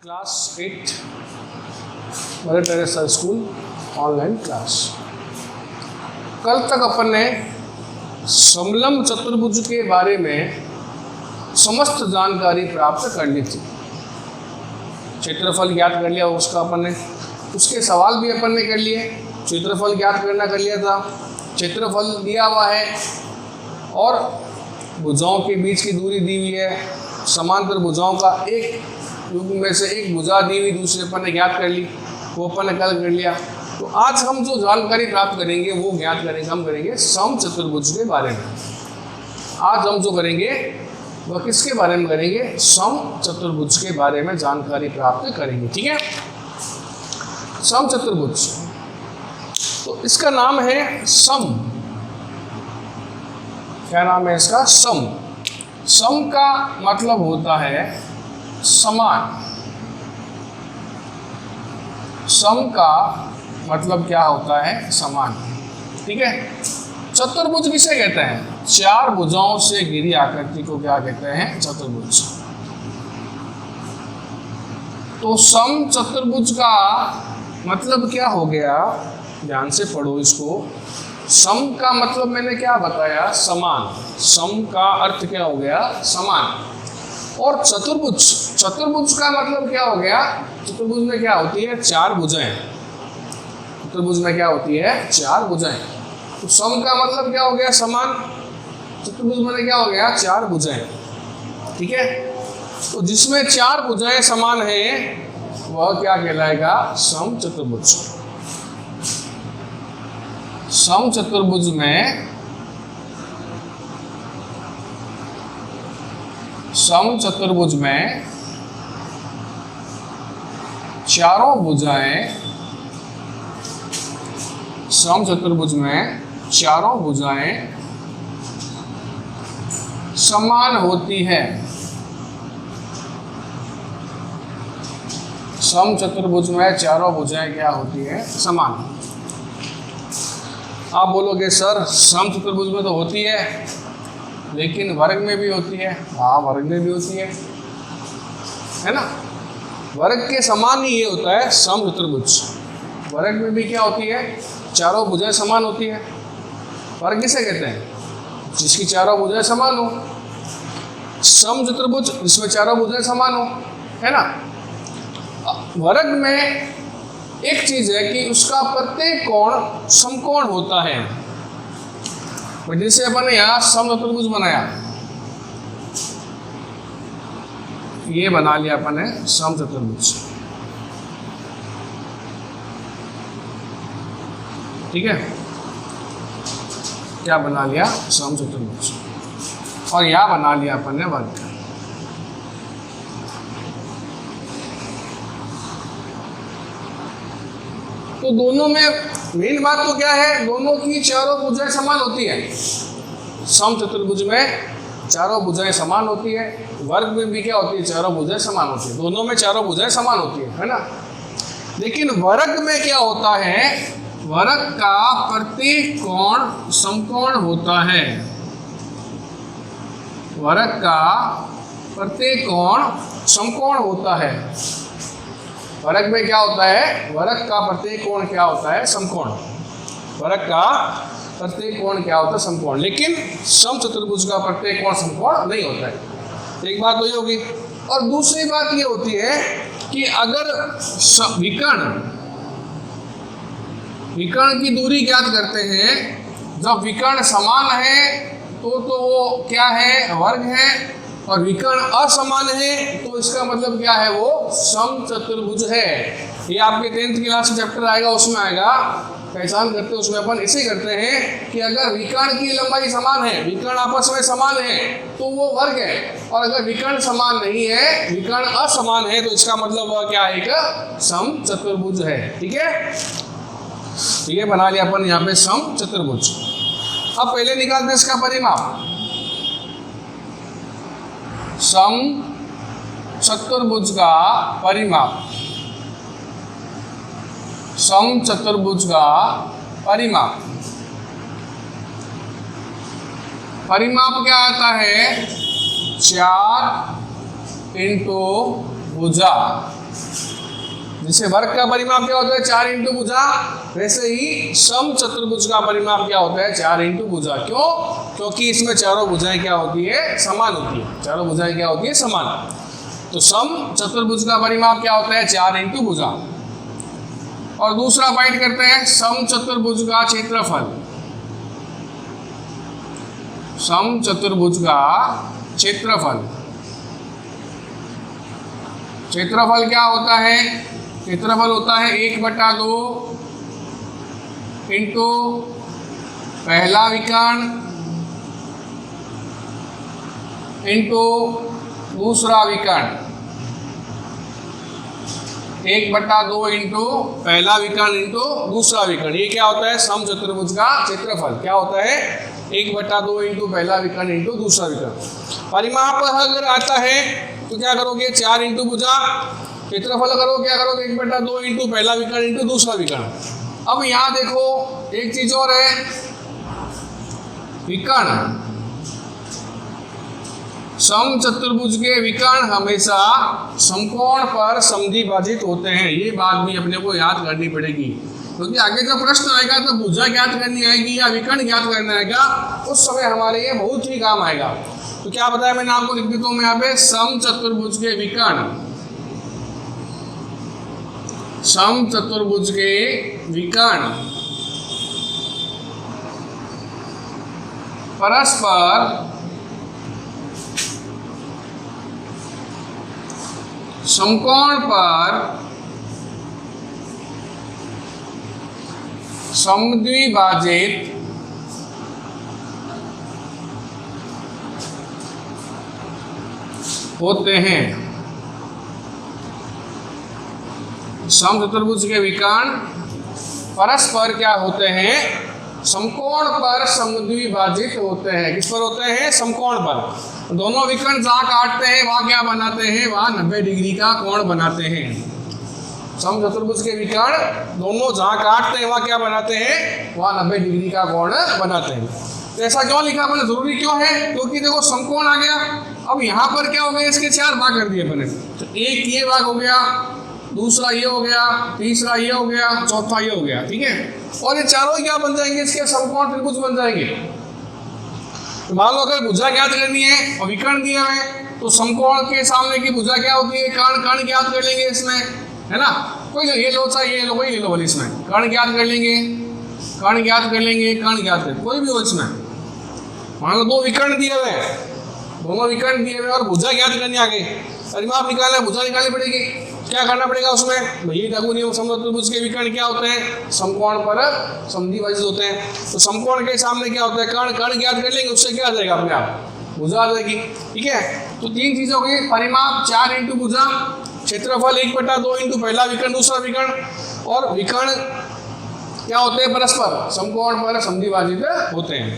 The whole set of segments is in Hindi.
Class 8 mother Teresa school online class. कल तक अपन ने समलंब चतुर्भुज के बारे में समस्त जानकारी प्राप्त कर ली थी। क्षेत्रफल ज्ञात कर लिया उसका अपन ने, उसके सवाल भी अपन ने कर लिए। क्षेत्रफल ज्ञात करना कर लिया था, क्षेत्रफल दिया हुआ है और भुजाओं के बीच की दूरी दी हुई है। समांतर भुजाओं का एक युग्म में से एक भुजा दी हुई दूसरे अपन ने ज्ञात कर ली, वो अपन ने कल कर लिया। तो आज हम जो जानकारी प्राप्त करेंगे वो ज्ञात करेंगे, हम करेंगे सम चतुर्भुज के बारे में। आज हम जो करेंगे वह किसके बारे में करेंगे? सम चतुर्भुज के बारे में जानकारी प्राप्त करेंगे। ठीक है, सम चतुर्भुज, तो इसका नाम है सम। क्या नाम है इसका? सम। सम का मतलब होता है समान। सम का मतलब क्या होता है? समान। ठीक है, चतुर्भुज किसे कहते हैं? चार भुजाओं से घिरी आकृति को क्या कहते हैं? चतुर्भुज। तो सम चतुर्भुज का मतलब क्या हो गया? ध्यान से पढ़ो इसको। सम का मतलब मैंने क्या बताया? समान। सम का अर्थ क्या हो गया? समान। और चतुर्भुज, चतुर्भुज का मतलब क्या हो गया? चतुर्भुज में क्या होती है? चार भुजाएं। चतुर्भुज में क्या होती है? चार भुजाएं। तो सम का मतलब क्या हो गया? समान। चतुर्भुज में क्या हो गया? चार भुजाएं। ठीक है, तो जिसमें चार भुजाएं समान है वह क्या कहलाएगा? सम चतुर्भुज। सम चतुर्भुज में, सम चतुर्भुज में चारों भुजाएं, सम चतुर्भुज में चारों भुजाएं समान होती है। सम चतुर्भुज में चारों भुजाएं क्या होती है? समान। आप बोलोगे सर सम चतुर्भुज में तो होती है लेकिन वर्ग में भी होती है। हाँ, वर्ग में भी होती है ना। वर्ग के समान ही ये होता है सम चतुर्भुज। वर्ग में भी क्या होती है? चारों भुजाएं समान होती है। वर्ग किसे कहते हैं? जिसकी चारों भुजाएं समान हो। सम चतुर्भुज जिसमें चारों भुजाएं समान हो, है ना। वर्ग में एक चीज है कि उसका प्रत्येक कोण समकोण होता है। जैसे अपन ने यहाँ सम चतुर्भुज बनाया, ये बना लिया अपन ने सम चतुर्भुज। ठीक है, क्या बना लिया? सम चतुर्भुज। और यहाँ बना लिया अपन ने वर्ग। तो दोनों में मेन बात तो क्या है? दोनों की चारों भुजाएं समान होती है। सम चतुर्भुज में चारों भुजाएं समान होती है। वर्ग में भी क्या होती है? चारों भुजाएं समान होती है। दोनों में चारों भुजाएं समान होती है ना। लेकिन वर्ग में क्या होता है? वर्ग का प्रत्येक कोण समकोण होता है। वर्ग का प्रत्येक कोण समकोण होता है। वर्ग में क्या होता है? वर्ग का प्रत्येक कोण क्या होता है? समकोण। वर्ग का प्रत्येक कोण क्या होता है? समकोण। लेकिन सम चतुर्भुज का प्रत्येक कोण समकोण नहीं होता है। एक बात तो ये होगी। और दूसरी बात ये होती है कि अगर विकर्ण की दूरी ज्ञात करते हैं, जब विकर्ण समान है तो वो क्या है? वर्ग है। और विकर्ण असमान है तो इसका मतलब क्या है? वो सम चतुर्भुज है। ये आपके 10th क्लास चैप्टर आएगा, उसमें आएगा पहचान करते हैं। उसमें अपन इसे करते हैं कि अगर विकर्ण की लंबाई समान है, विकर्ण आपस में समान है तो वो वर्ग है। और अगर विकर्ण समान नहीं है, विकर्ण असमान है, तो इसका मतलब वह क्या है? एक सम चतुर्भुज है। ठीक है, तो ये बना लिया अपन यहाँ पे सम चतुर्भुज। अब पहले निकालते हैं इसका परिमाप। सम चतुर्भुज का परिमाप। सम चतुर्भुज का परिमाप। परिमाप क्या आता है? 4 इंटू भुजा जैसे वर्ग का परिमाप क्या होता है 4 इंटू भुजा, वैसे ही सम चतुर्भुज का परिमाप क्या होता है 4 इंटू भुजा। क्यों? क्योंकि इसमें चारों भुजाएं क्या होती है समान होती है, चारों भुजाएं क्या होती है समान। तो सम चतुर्भुज का परिमाप क्या होता है 4 इंटू भुजा। और दूसरा फाइंड करते हैं सम चतुर्भुज का क्षेत्रफल। सम चतुर्भुज का क्षेत्रफल, क्षेत्रफल क्या होता है? क्षेत्रफल होता है 1/2 इंटू पहला विकर्ण इंटू दूसरा विकर्ण। 1/2 इंटू पहला विकर्ण इंटू दूसरा विकर्ण, ये क्या होता है सम चतुर्भुज का क्षेत्रफल। क्या होता है 1/2 इंटू पहला विकर्ण इंटू दूसरा विकर्ण। परिमाप अगर आता है तो क्या करोगे 4 इंटू भुजा, क्षेत्रफल करो क्या करोगे 1/2 इंटू पहला विकर्ण इंटू दूसरा विकर्ण। अब यहाँ देखो एक चीज और है, विकर्ण, सम चतुर्भुज के विकर्ण हमेशा समकोण पर समद्विभाजित होते हैं। ये बात भी अपने को याद करनी पड़ेगी, क्योंकि आगे जब प्रश्न आएगा तो भुजा ज्ञात करनी आएगी या विकर्ण ज्ञात करना आएगा, उस समय हमारे ये बहुत ही काम आएगा। तो क्या बताया मैंने आपको, लिख देता हूं मैं यहाँ पे सम चतुर्भुज के विकर्ण, सम चतुर्भुज के विकर्ण परस्पर समकोण पर समद्विभाजित होते हैं। सम चतुर्भुज के विकर्ण परस्पर क्या होते हैं समकोण पर समद्विभाजित होते हैं। किस पर होते हैं? समकोण पर। दोनों विकर्ण जहाँ काटते हैं वहाँ क्या बनाते हैं? वहाँ 90 डिग्री का कोण बनाते हैं। सम चतुर्भुज के विकर्ण दोनों जहाँ काटते हैं वहाँ क्या बनाते हैं? वहाँ 90 डिग्री का कोण बनाते हैं। तो ऐसा क्यों लिखा मैंने, जरूरी क्यों है? क्योंकि देखो समकोण आ गया, अब यहाँ पर क्या हो गया, इसके 4 भाग कर दिए मैंने। तो एक ये भाग हो गया, दूसरा ये हो गया, तीसरा ये हो गया, चौथा ये हो गया, ठीक है। और ये चारों क्या बन जाएंगे? इसके समकोण त्रिभुज बन जाएंगे। तो मान लो अगर भुजा ज्ञात करनी है और विकर्ण दिया है तो समकोण के सामने की भुजा क्या होती है? कर्ण। कर्ण ज्ञात कर लेंगे इसमें, है ना। कोई ये लो चाहे ये लो, कोई ले लो वाली, इसमें कर्ण ज्ञात कर लेंगे, कर्ण ज्ञात कर लेंगे, कर्ण ज्ञात कर, कोई भी हो इसमें। मान लो 2 विकर्ण दिए हुए, दोनों विकर्ण दिए हुए और भुजा ज्ञात करनी आगे, परिमाप निकालना, भुजा निकालनी पड़ेगी। क्या करना पड़ेगा उसमें? भैया लघु नियम, सम चतुर्भुज के विकर्ण क्या होते हैं? समकोण पर समद्विभाजित होते हैं। तो समकोण के सामने क्या होता है? कर्ण। कर्ण ज्ञात कर लेंगे, उससे क्या आ जाएगा अपने आप? भुजा आ जाएगी, ठीक है। तो 3 चीजें हो गई, परिमाप 4 इंटू भुजा, क्षेत्रफल 1/2 इंटू पहला विकर्ण दूसरा विकर्ण, और विकर्ण क्या होते हैं? परस्पर समकोण पर समद्विभाजित होते हैं।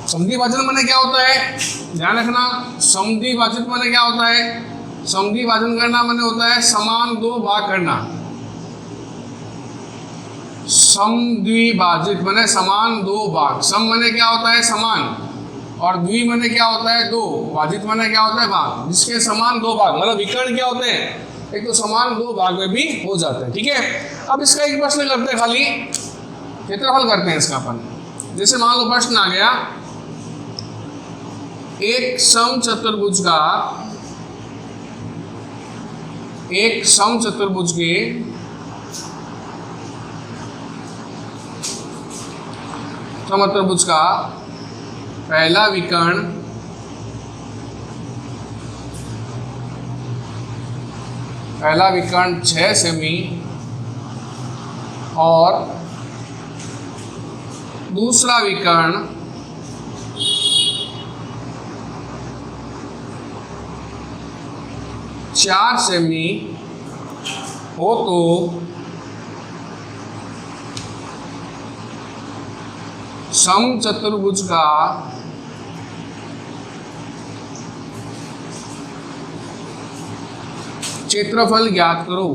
समद्विभाजन माने क्या होता है? ध्यान रखना, समद्विभाजित माने क्या होता है? समद्विभाजन करना माने होता है समान 2 भाग करना। समद्विभाजित माने समान 2 भाग। सम माने क्या होता है? समान, और द्वि माने क्या होता है? 2, भाजित माने क्या होता है? भाग। जिसके समान 2 भाग, मतलब विकर्ण क्या होते हैं? एक तो समान 2 भाग में भी हो जाते हैं, ठीक है। अब इसका एक प्रश्न करते हैं, खाली क्षेत्रफल करते हैं इसका अपन। जैसे मान लो प्रश्न आ गया, एक सम चतुर्भुज का, एक सम चतुर्भुज के समचतुर्भुज का पहला विकर्ण पहला विकर्ण 6 सेमी और दूसरा विकर्ण 4 सेमी हो तो सम चतुर्भुज का क्षेत्रफल ज्ञात करो।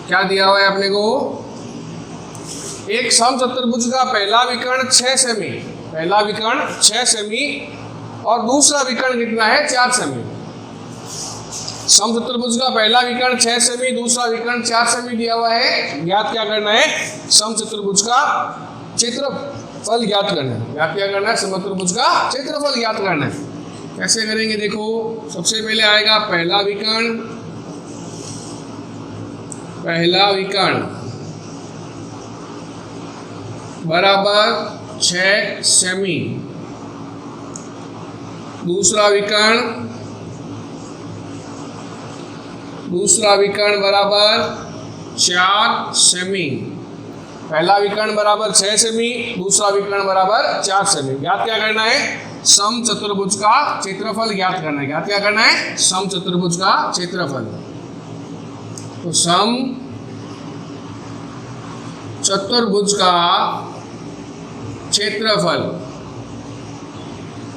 क्या दिया हुआ है अपने को? एक सम चतुर्भुज का पहला विकर्ण 6 सेमी, पहला विकर्ण 6 सेमी और दूसरा विकर्ण कितना है 4 सेमी। समचतुर्भुज का पहला विकर्ण 6 सेमी, दूसरा विकर्ण 4 सेमी दिया हुआ है। ज्ञात क्या करना है? समचतुर्भुज का क्षेत्रफल ज्ञात करना है। ज्ञात क्या करना है? समचतुर्भुज का क्षेत्रफल ज्ञात करना है। कैसे करेंगे देखो, सबसे पहले आएगा पहला विकर्ण बराबर 6 सेमी, दूसरा विकर्ण बराबर 4 सेमी। पहला विकर्ण बराबर 6 सेमी, दूसरा विकर्ण बराबर 4 सेमी। ज्ञात क्या करना है? समचतुर्भुज का क्षेत्रफल ज्ञात करना है। ज्ञात क्या करना है? समचतुर्भुज का क्षेत्रफल। तो समचतुर्भुज का क्षेत्रफल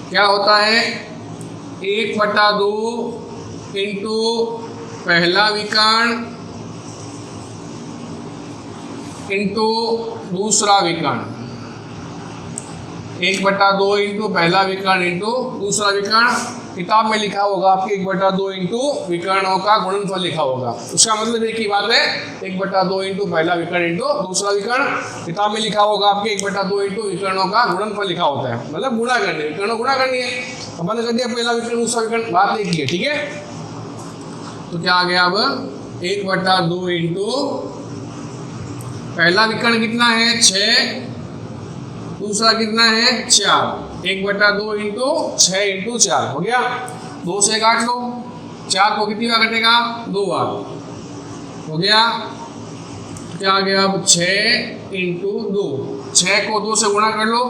क्या होता है? 1/2 इंटू पहला विकर्ण इंटू दूसरा विकर्ण। 1/2 इंटू पहला विकर्ण इंटू दूसरा विकर्ण। किताब में लिखा होगा आपके 1/2 इंटू विकर्णों का गुणनफल लिखा होगा। उसका मतलब एक ही बात है, 1/2 इंटू पहला विकर्ण इंटू दूसरा विकर्ण। किताब में लिखा होगा आपके 1/2 इंटू विकर्णों का गुणनफल लिखा होता है, मतलब गुणा करनी है, विकर्णों गुणा करनी है। अपन ने कर दिया पहला विकर्ण दूसरा विकर्ण, बात एक ही है, ठीक है। तो क्या आ गया अब? 1/2 इंटू पहला विकर्ण कितना है 6, दूसरा कितना है 4। 1/2 इंटू 6 इंटू 4 हो गया। 2 से काट लो, 4 को कितनी बार कटेगा? 2 बार हो गया। क्या आ गया अब? 6 इंटू 2, 6 को 2 से गुणा कर लो,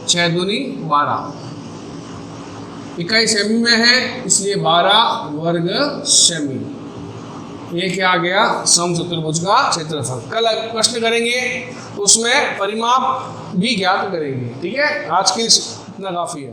6 दूनी 12। इकाई सेमी में है इसलिए 12 वर्ग सेमी। ये क्या आ गया? समचतुर्भुज का क्षेत्रफल। कल प्रश्न करेंगे तो उसमें परिमाप भी ज्ञात करेंगे, ठीक है। आज के लिए इतना काफी है।